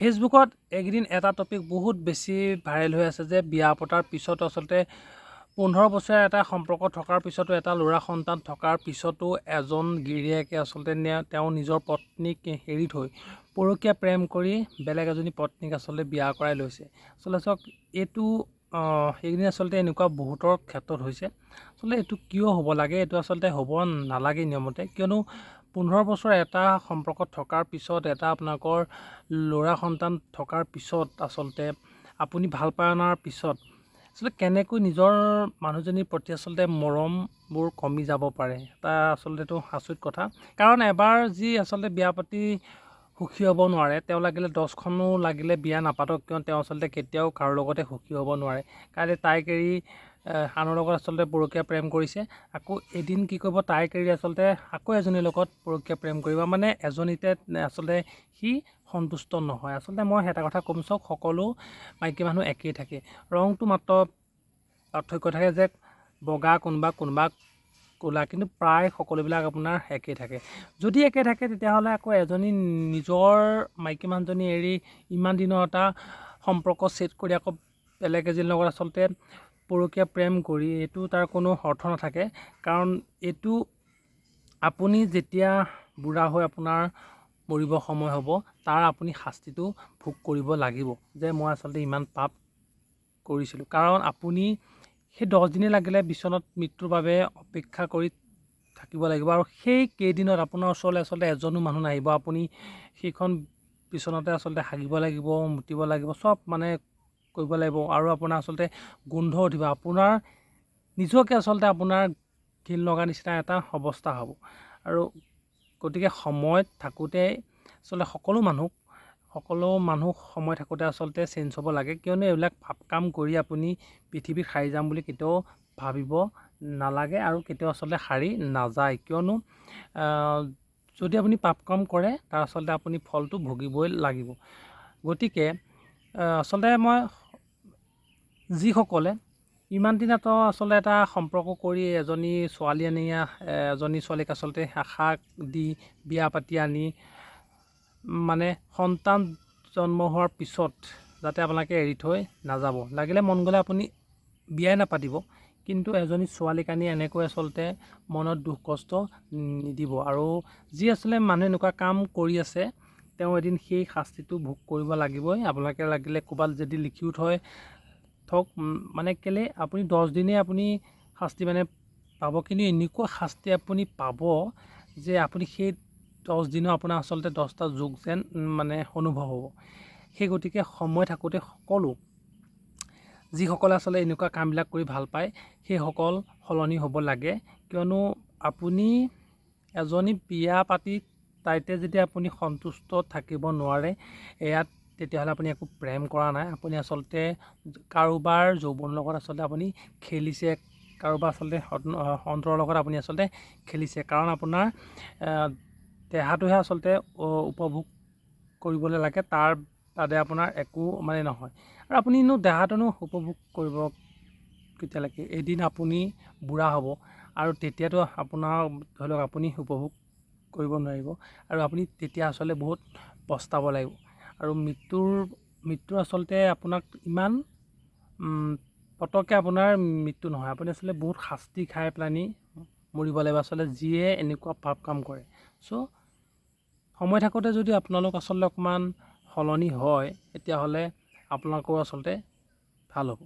ফেচবুকত এইকেইদিন এটা টপিক বহুত বেছি ভাইৰেল হৈ আছে যে বিয়া পতাৰ পিছতো আচলতে 15 বছৰীয়া এটা সম্পৰ্ক থকাৰ পিছতো এটা ল'ৰা সন্তান থকাৰ পিছতো এজন গিৰিয়েকে আচলতে তেওঁ নিজৰ পত্নীক এৰি থৈ পৰকীয়া প্ৰেম কৰি বেলেগ এজনী পত্নীক আচলতে বিয়া কৰাই লৈছে। আচলতে চাওক এইটো এইকেইদিন আচলতে এনেকুৱা বহুতৰ ক্ষেত্ৰত হৈছে। আচলতে এইটো কিয় হ'ব লাগে, এইটো আচলতে হ'ব নালাগে নিয়মতে, কিয়নো 15 বছৰ এটা সম্পৰ্কত থকাৰ পিছত এটা আপোনালোকৰ ল'ৰা সন্তান থকাৰ পিছত আচলতে আপুনি ভাল পাই অনাৰ পিছত আচলতে কেনেকৈ নিজৰ মানুহজনীৰ প্ৰতি আচলতে মৰমবোৰ কমি যাব পাৰে, এটা আচলতে এইটো আচৰিত কথা। কাৰণ এবাৰ যি আচলতে বিয়া পাতি সুখী হ'ব নোৱাৰে, তেওঁ লাগিলে 10খনো লাগিলে বিয়া নাপাতক কিয়, তেওঁ আচলতে কেতিয়াও কাৰো লগতে সুখী হ'ব নোৱাৰে। কাইলৈ তাইক এৰি আনৰ লগত আচলতে পৰকীয়া প্ৰেম কৰিছে, আকৌ এদিন কি কৰিব, তাইক এৰি আচলতে আকৌ এজনীৰ লগত পৰকীয়া প্ৰেম কৰিব, মানে এজনীতে আচলতে সি সন্তুষ্ট নহয়। আচলতে মই এটা কথা ক'ম, চাওক সকলো মাইকী মানুহ একেই থাকে, ৰংটো মাত্ৰ পাৰ্থক্য থাকে যে বগা কোনোবা ক'লা, কিন্তু প্ৰায় সকলোবিলাক আপোনাৰ একেই থাকে। যদি একে থাকে তেতিয়াহ'লে আকৌ এজনী নিজৰ মাইকী মানুহজনী এৰি ইমান দিনৰ এটা সম্পৰ্ক ছেট কৰি আকৌ বেলেগ এজনীৰ লগত আচলতে পৰকীয়া প্ৰেম কৰি এইটো তাৰ কোনো অৰ্থ নাথাকে। কাৰণ এইটো আপুনি যেতিয়া বুঢ়া হৈ আপোনাৰ মৰিব সময় হ'ব, তাৰ আপুনি শাস্তিটো ভোগ কৰিব লাগিব যে মই আচলতে ইমান পাপ কৰিছিলোঁ। কাৰণ আপুনি সেই 10 দিনেই লাগিলে বিচনাত মৃত্যুৰ বাবে অপেক্ষা কৰি থাকিব লাগিব, আৰু সেই কেইদিনত আপোনাৰ ওচৰলৈ আচলতে এজনো মানুহ নাহিব। আপুনি সেইখন বিচনাতে আচলতে হাগিব লাগিব, মুতিব লাগিব, চব মানে কৰিব লাগিব, আৰু আপোনাৰ আচলতে গোন্ধ উঠিব, আপোনাৰ নিজকে আচলতে আপোনাৰ ঘিণ লগা নিচিনা এটা অৱস্থা হ'ব। আৰু গতিকে সময় থাকোঁতে আচলতে সকলো মানুহ সময় থাকোঁতে আচলতে চেঞ্জ হ'ব লাগে, কিয়নো এইবিলাক পাপ কাম কৰি আপুনি পৃথিৱীত সাৰি যাম বুলি কেতিয়াও ভাবিব নালাগে, আৰু কেতিয়াও আচলতে সাৰি নাযায়। কিয়নো যদি আপুনি পাপ কাম কৰে তাৰ আচলতে আপুনি ফলটো ভুগিবই লাগিব। গতিকে আচলতে মই যিসকলে ইমান দিনাতো আচলতে এটা সম্পৰ্ক কৰি এজনী ছোৱালীক আচলতে আশা দি বিয়া পাতি আনি মানে সন্তান জন্ম হোৱাৰ পিছত যাতে আপোনালোকে এৰি থৈ নাযাব, লাগিলে মন গ'লে আপুনি বিয়াই নাপাতিব, কিন্তু এজনী ছোৱালীক আনি এনেকৈ আচলতে মনত দুখ কষ্ট নিদিব। আৰু যি আচলতে মানুহে এনেকুৱা কাম কৰি আছে তেওঁ এদিন সেই শাস্তিটো ভোগ কৰিব লাগিবই। আপোনালোকে লাগিলে ক'ৰবাত যদি লিখিও থওক, মানে কেলে আপুনি 10 দিনেই আপুনি শাস্তি মানে পাব, কিন্তু এনেকুৱা শাস্তি আপুনি পাব যে আপুনি সেই 10 দিনো আপোনাৰ আচলতে 10টা যুগ যেন মানে অনুভৱ হ'ব। সেই গতিকে সময় থাকোঁতে যিসকলে আচলতে এনেকুৱা কামবিলাক কৰি ভাল পায় সেইসকল সলনি হ'ব লাগে। কিয়নো আপুনি এজনী বিয়া পাতি তাইতে যদি আপুনি সন্তুষ্ট থাকিব নোৱাৰে, তেতিয়াহ'লে আপুনি একো প্ৰেম কৰা নাই, আপুনি আচলতে কাৰোবাৰ যৌৱনৰ লগত আচলতে আপুনি খেলিছে, কাৰোবাৰ আচলতে অন্তৰৰ লগত আপুনি আচলতে খেলিছে। কাৰণ আপোনাৰ দেহাটোহে আচলতে উপভোগ কৰিবলৈ লাগে, তাৰ বাদে আপোনাৰ একো মানে নহয়। আৰু আপুনিনো দেহাটোনো উপভোগ কৰিব কেতিয়ালৈকে, এদিন আপুনি বুঢ়া হ'ব, আৰু তেতিয়াতো আপোনাৰ ধৰি লওক আপুনি উপভোগ কৰিব নোৱাৰিব, আৰু আপুনি তেতিয়া আচলতে বহুত পস্তাব লাগিব। আৰু মৃত্যু আচলতে আপোনাক ইমান পতককৈ আপোনাৰ মৃত্যু নহয়, আপুনি আচলতে বহুত শাস্তি খাই পেলানি মৰিব লাগিব আচলতে যিয়ে এনেকুৱা পাপ কাম কৰে। চ' সময় থাকোঁতে যদি আপোনালোক আচলতে অকণমান সলনি হয় তেতিয়াহ'লে আপোনালোকৰ আচলতে ভাল হ'ব।